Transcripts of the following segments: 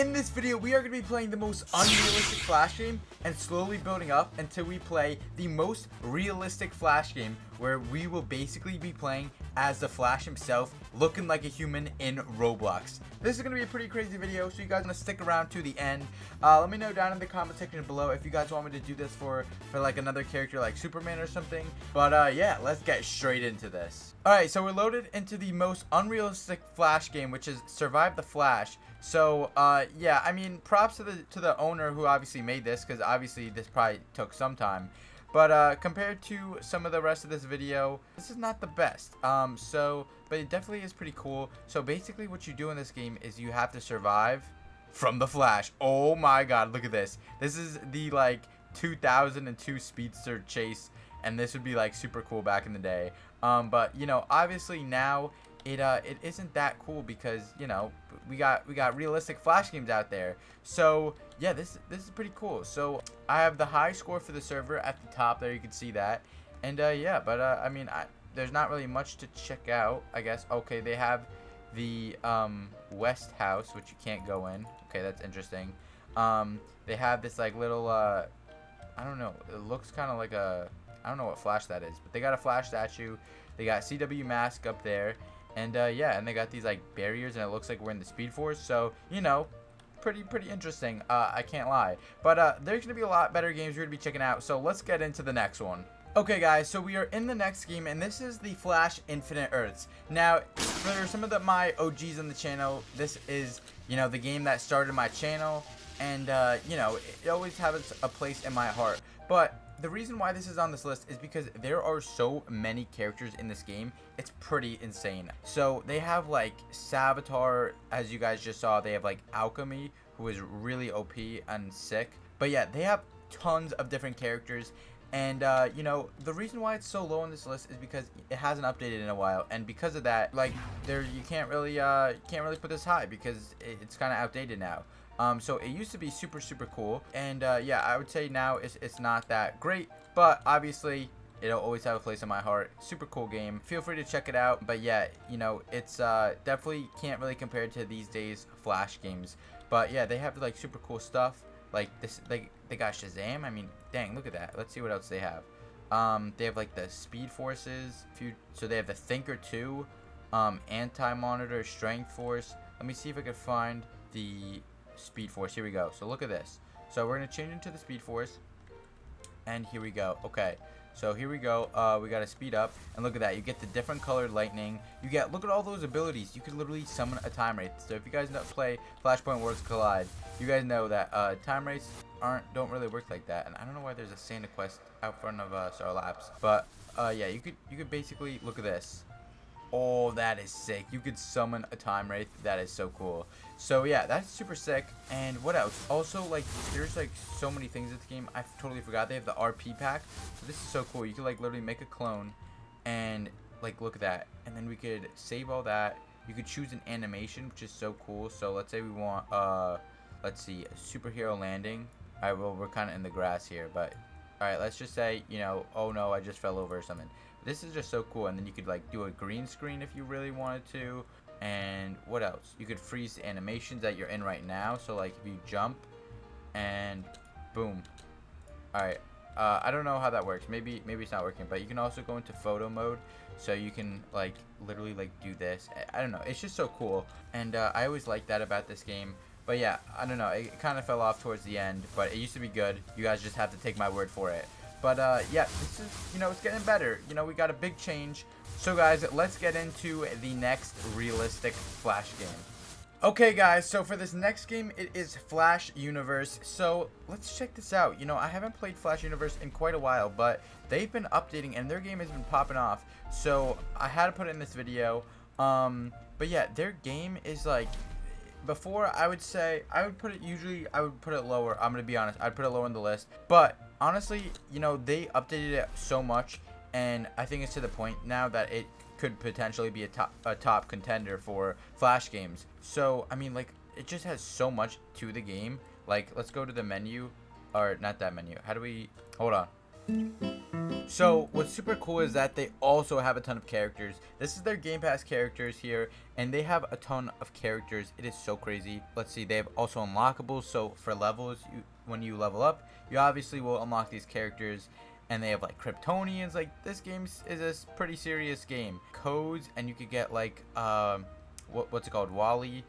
In this video, we are going to be playing the most unrealistic Flash game and slowly building up until we play the most realistic Flash game, where we will basically be playing as the Flash himself, looking like a human in Roblox. This is going to be a pretty crazy video, so you guys want to stick around to the end. Let me know down in the comment section below if you guys want me to do this for like another character like Superman or something. But yeah, let's get straight into this. Alright, so we're loaded into the most unrealistic Flash game, which is Survive the Flash. So yeah, I mean, props to the owner who obviously made this, because obviously this probably took some time. But compared to some of the rest of this video, this is not the best. But it definitely is pretty cool. So basically what you do in this game is you have to survive from the Flash. Oh my god, look at this. This is the like 2002 speedster chase, and this would be like super cool back in the day. But you know, obviously now it isn't that cool, because you know we got realistic Flash games out there. So yeah, this is pretty cool. So I have the high score for the server at the top there, you can see that. And yeah, but I mean, there's not really much to check out, I guess. Okay, they have the West House, which you can't go in. Okay, that's interesting. They have this like little I don't know, it looks kind of like a, I don't know what Flash that is, but they got a Flash statue. They got CW mask up there. And yeah, and they got these like barriers, and it looks like we're in the Speed Force. So you know, pretty interesting. I can't lie. But there's gonna be a lot better games we're gonna be checking out. So let's get into the next one. Okay guys, so we are in the next game, and this is the Flash Infinite Earths. Now, for some of my OGs on the channel, this is, you know, the game that started my channel, and you know, it always has a place in my heart. But the reason why this is on this list is because there are so many characters in this game. It's pretty insane. So they have like Savitar, as you guys just saw. They have like Alchemy, who is really OP and sick. But yeah, they have tons of different characters. And you know, the reason why it's so low on this list is because it hasn't updated in a while, and because of that, like, you can't really put this high, because it's kind of outdated now. So it used to be super cool, and yeah, I would say now it's not that great, but obviously it'll always have a place in my heart. Super cool game. Feel free to check it out. But yeah, you know, it's definitely can't really compare to these days Flash games. But yeah, they have like super cool stuff. Like this, like they got Shazam. I mean, dang, look at that. Let's see what else they have. They have like the Speed Forces. So they have the Thinker 2, Anti-Monitor, Strength Force. Let me see if I can find the Speed Force. Here we go. So look at this. So we're gonna change into the Speed Force, and here we go. Okay, so here we go. We gotta speed up, and look at that. You get the different colored lightning. You get, look at all those abilities. You could literally summon a time wraith. So if you guys play Flashpoint Worlds Collide, you guys know that time wraiths don't really work like that. And I don't know why there's a Santa quest out front of our laps, but yeah, you could basically, look at this. Oh, that is sick. You could summon a time wraith. That is so cool. So yeah, that's super sick. And what else? Also, like, there's like so many things in this game. I totally forgot. They have the RP pack. So this is so cool. You could like literally make a clone, and like, look at that. And then we could save all that. You could choose an animation, which is so cool. So let's say we want let's see, a superhero landing. Alright, well, we're kind of in the grass here, but alright, let's just say, you know, oh no, I just fell over or something. This is just so cool. And then you could like do a green screen if you really wanted to. And what else? You could freeze the animations that you're in right now. So like if you jump and boom. Alright, I don't know how that works. Maybe it's not working, but you can also go into photo mode, so you can like literally like do this. I don't know, it's just so cool. And I always liked that about this game. But yeah, I don't know, it kind of fell off towards the end, but it used to be good. You guys just have to take my word for it. But yeah, this is, you know, it's getting better. You know, we got a big change. So guys, let's get into the next realistic Flash game. Okay guys, so for this next game, it is Flash Universe. So let's check this out. You know, I haven't played Flash Universe in quite a while, but they've been updating and their game has been popping off. So I had to put it in this video. But yeah, their game is like, before I would say, I would put it lower. I'm gonna be honest, I'd put it lower on the list. But honestly, you know, they updated it so much, and I think it's to the point now that it could potentially be a top contender for Flash games. So I mean, like, it just has so much to the game. Like, let's go to the menu, or not that menu. How do we, hold on. So what's super cool is that they also have a ton of characters. This is their Game Pass characters here, and they have a ton of characters. It is so crazy. Let's see, they have also unlockables. So for levels, when you level up, you obviously will unlock these characters, and they have like kryptonians. Like, this game is a pretty serious game. Codes, and you could get like what's it called, Wally.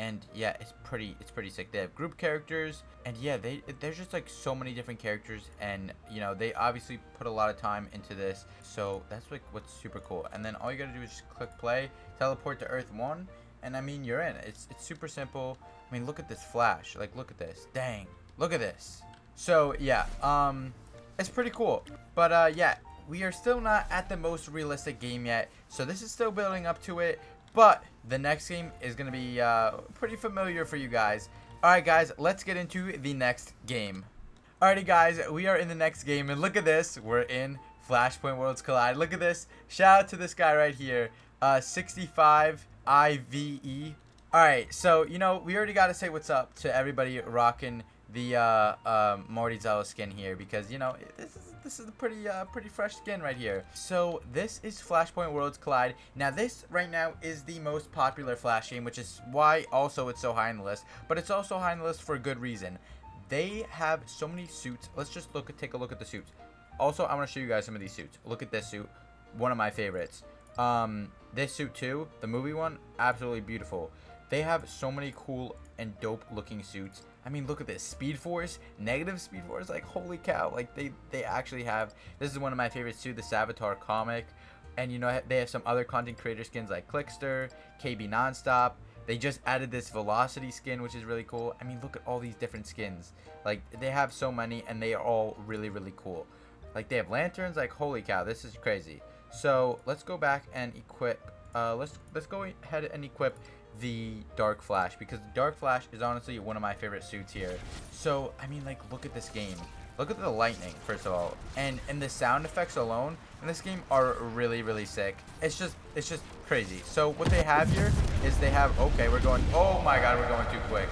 And yeah, it's pretty sick. They have group characters, and yeah, there's just like so many different characters, and you know, they obviously put a lot of time into this, so that's like what's super cool. And then all you gotta do is just click play, teleport to Earth 1, and I mean, you're in. It's super simple. I mean, look at this Flash. Like, look at this. Dang, look at this. So yeah, it's pretty cool. But yeah, we are still not at the most realistic game yet, so this is still building up to it. But the next game is going to be pretty familiar for you guys. Alright guys, let's get into the next game. Alrighty guys, we are in the next game, and look at this. We're in Flashpoint Worlds Collide. Look at this. Shout out to this guy right here. 65 IVE. Alright, so, you know, we already got to say what's up to everybody rocking the MartyZealous skin here, because, you know, this is a pretty fresh skin right here. So this is Flashpoint Worlds Collide. Now this right now is the most popular Flash game, which is why also it's so high on the list, but it's also high on the list for a good reason. They have so many suits. Let's just take a look at the suits. Also, I want to show you guys some of these suits. Look at this suit, one of my favorites. This suit too, the movie one, absolutely beautiful. They have so many cool and dope looking suits. I mean, look at this. Speed Force, negative Speed Force, like, holy cow. Like, they actually have, this is one of my favorites too, the Savitar comic. And, you know, they have some other content creator skins like Clickster, KB Nonstop. They just added this Velocity skin, which is really cool. I mean, look at all these different skins. Like, they have so many, and they are all really, really cool. Like, they have lanterns. Like, holy cow, this is crazy. So, let's go back and equip, let's go ahead and equip the Dark Flash, because the Dark Flash is honestly one of my favorite suits here. So I mean, like, look at this game. Look at the lightning, first of all, and the sound effects alone in this game are really, really sick. It's just crazy. So what they have here is they have, okay, we're going, oh my god, we're going too quick.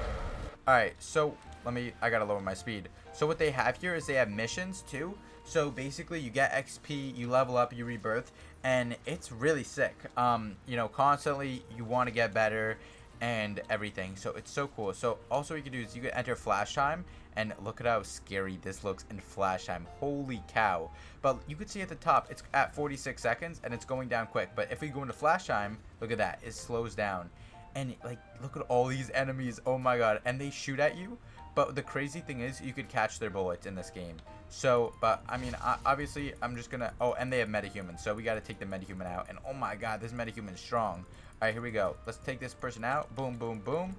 All right, so I gotta lower my speed. So what they have here is they have missions too. So basically, you get XP, you level up, you rebirth, and it's really sick. You know, constantly you want to get better and everything. So it's so cool. So also what you can do is you can enter flash time, and look at how scary this looks in flash time. Holy cow. But you can see at the top, it's at 46 seconds, and it's going down quick. But if we go into flash time, look at that. It slows down. And, like, look at all these enemies. Oh my god. And they shoot at you. But the crazy thing is, you could catch their bullets in this game. So, but, I mean, obviously, I'm just gonna... Oh, and they have metahumans, so we gotta take the metahuman out. And, oh my god, this metahuman is strong. Alright, here we go. Let's take this person out. Boom, boom, boom.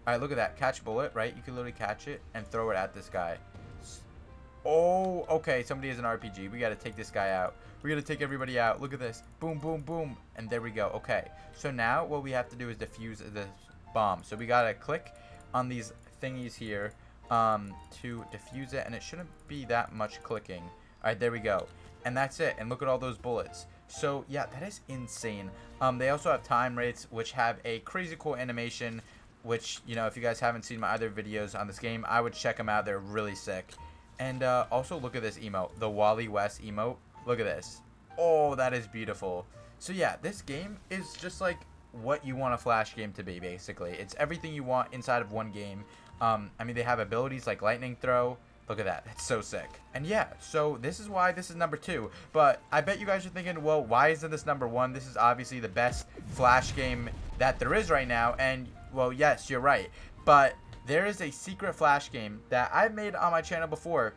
Alright, look at that. Catch bullet, right? You can literally catch it and throw it at this guy. Oh, okay, somebody has an RPG. We gotta take this guy out. We gotta take everybody out. Look at this. Boom, boom, boom. And there we go. Okay, so now what we have to do is defuse the bomb. So we gotta click on these thingies here to defuse it, and it shouldn't be that much clicking. All right, there we go, and that's it. And look at all those bullets. So yeah, that is insane. They also have time rates, which have a crazy cool animation, which, you know, if you guys haven't seen my other videos on this game, I would check them out. They're really sick. And also look at this emote, the Wally West emote. Look at this. Oh, that is beautiful. So yeah, this game is just like what you want a Flash game to be, basically. It's everything you want inside of one game. I mean, they have abilities like lightning throw. Look at that. That's so sick. And yeah, so this is why this is number 2. But I bet you guys are thinking, well, why isn't this number 1? This is obviously the best Flash game that there is right now. And, well, yes, you're right. But there is a secret Flash game that I've made on my channel before,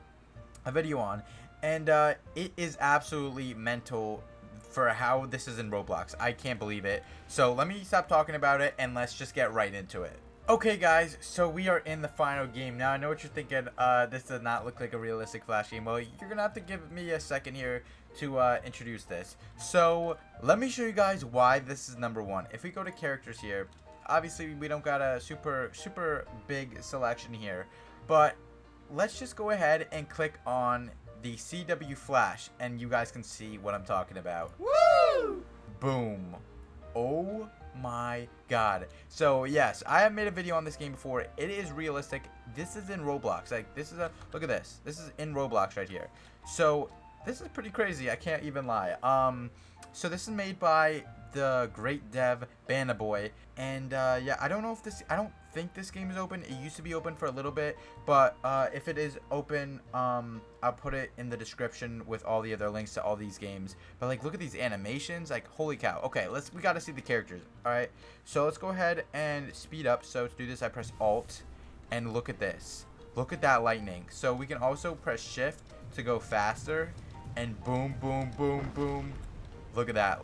a video on. And it is absolutely mental for how this is in Roblox. I can't believe it. So let me stop talking about it, and let's just get right into it. Okay guys, so we are in the final game. Now I know what you're thinking, this does not look like a realistic Flash game. Well, you're gonna have to give me a second here to introduce this. So let me show you guys why this is number 1. If we go to characters here, obviously we don't got a super big selection here, but let's just go ahead and click on the CW Flash, and you guys can see what I'm talking about. Woo! Boom. Oh my god. So yes, I have made a video on this game before. It is realistic. This is in Roblox. Like, this is a, look at this. This is in Roblox right here. So this is pretty crazy. I can't even lie. So this is made by the great dev Banaboy, and yeah, I don't know if this. I don't think this game is open. It used to be open for a little bit, but if it is open, I'll put it in the description with all the other links to all these games. But like, look at these animations. Like, holy cow. Okay, we gotta see the characters. All right, so let's go ahead and speed up. So to do this, I press Alt, and look at this. Look at that lightning. So we can also press Shift to go faster, and boom, boom, boom, boom. Look at that.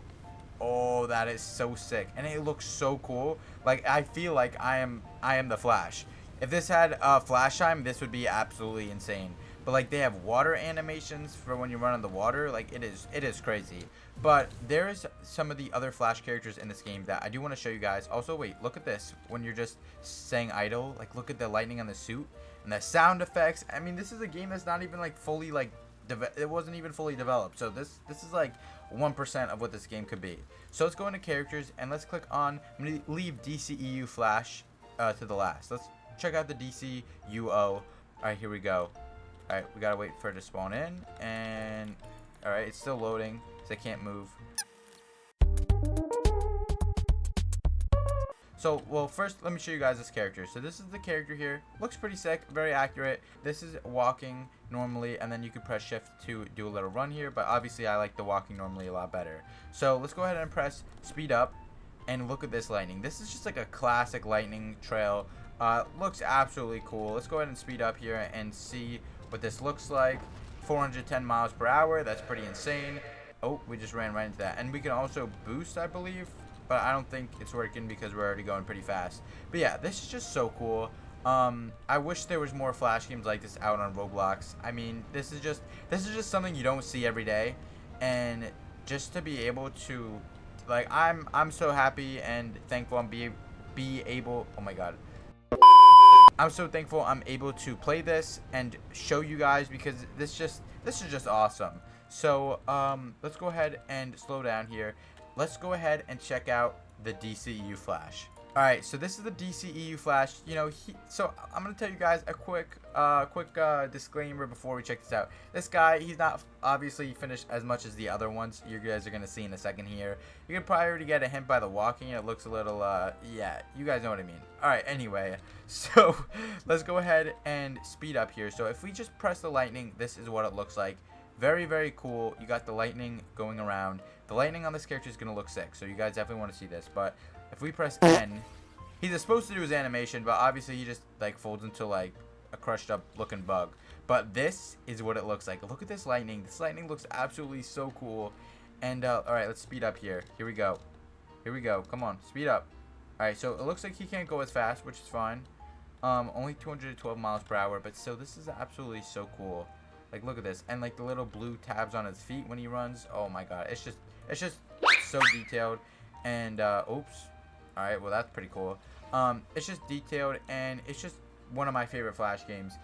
Oh, that is so sick, and it looks so cool. Like, I feel like I am the Flash. If this had flash time, this would be absolutely insane. But like, they have water animations for when you run on the water. Like, it is crazy. But there's some of the other Flash characters in this game that I do want to show you guys. Also, wait, look at this. When you're just staying idle, like, look at the lightning on the suit and the sound effects. I mean, this is a game that's not even like fully like it wasn't even fully developed. So this is like 1% of what this game could be. So let's go into characters and let's click on, I'm going to leave DCEU Flash to the last. Let's check out the DCUO. All right, here we go. All right, we got to wait for it to spawn in, and all right, it's still loading because I can't move. So, well, first, let me show you guys this character. So this is the character here. Looks pretty sick, very accurate. This is walking normally, and then you can press shift to do a little run here, but obviously I like the walking normally a lot better. So let's go ahead and press speed up, and look at this lightning. This is just like a classic lightning trail. Looks absolutely cool. Let's go ahead and speed up here and see what this looks like. 410 miles per hour. That's pretty insane. Oh, we just ran right into that. And we can also boost, I believe, but I don't think it's working because we're already going pretty fast. But yeah, this is just so cool. I wish there was more Flash games like this out on Roblox. I mean, this is just something you don't see every day, and just to be able to, like, I'm so happy and thankful I'm be able. Oh my god. I'm so thankful I'm able to play this and show you guys, because this is just awesome. So let's go ahead and slow down here. Let's go ahead and check out the DCEU Flash. All right, so this is the DCEU Flash. You know, so I'm gonna tell you guys a quick disclaimer before we check this out. This guy, he's not obviously finished as much as the other ones you guys are gonna see in a second here. You can probably already get a hint by the walking. It looks a little yeah, you guys know what I mean. All right, anyway, so let's go ahead and speed up here. So if we just press the lightning, this is what it looks like. Very, very cool. You got the lightning going around. The lightning on this character is gonna look sick, so you guys definitely want to see this. But if we press N, he's supposed to do his animation, but obviously he just like folds into like a crushed up looking bug. But this is what it looks like. Look at this lightning. This lightning looks absolutely so cool. And all right, let's speed up here. Here we go. Here we go. Come on, speed up. All right, so it looks like he can't go as fast, which is fine. Only 212 miles per hour, but still, this is absolutely so cool. Like, look at this, and like the little blue tabs on his feet when he runs. Oh my god, it's just so detailed. And oops. All right, well, that's pretty cool. It's just detailed, and it's just one of my favorite Flash games,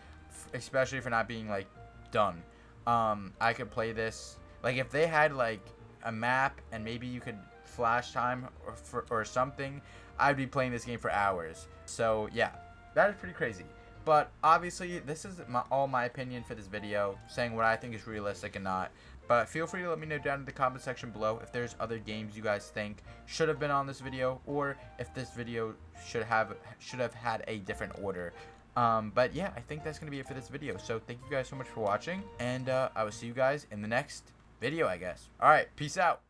especially for not being like done. I could play this, like, if they had like a map and maybe you could flash time or something, I'd be playing this game for hours. So yeah, that is pretty crazy. But obviously, this is all my opinion for this video, saying what I think is realistic and not. But feel free to let me know down in the comment section below if there's other games you guys think should have been on this video, or if this video should have had a different order. But yeah, I think that's gonna be it for this video. So thank you guys so much for watching, and I will see you guys in the next video, I guess. All right, peace out.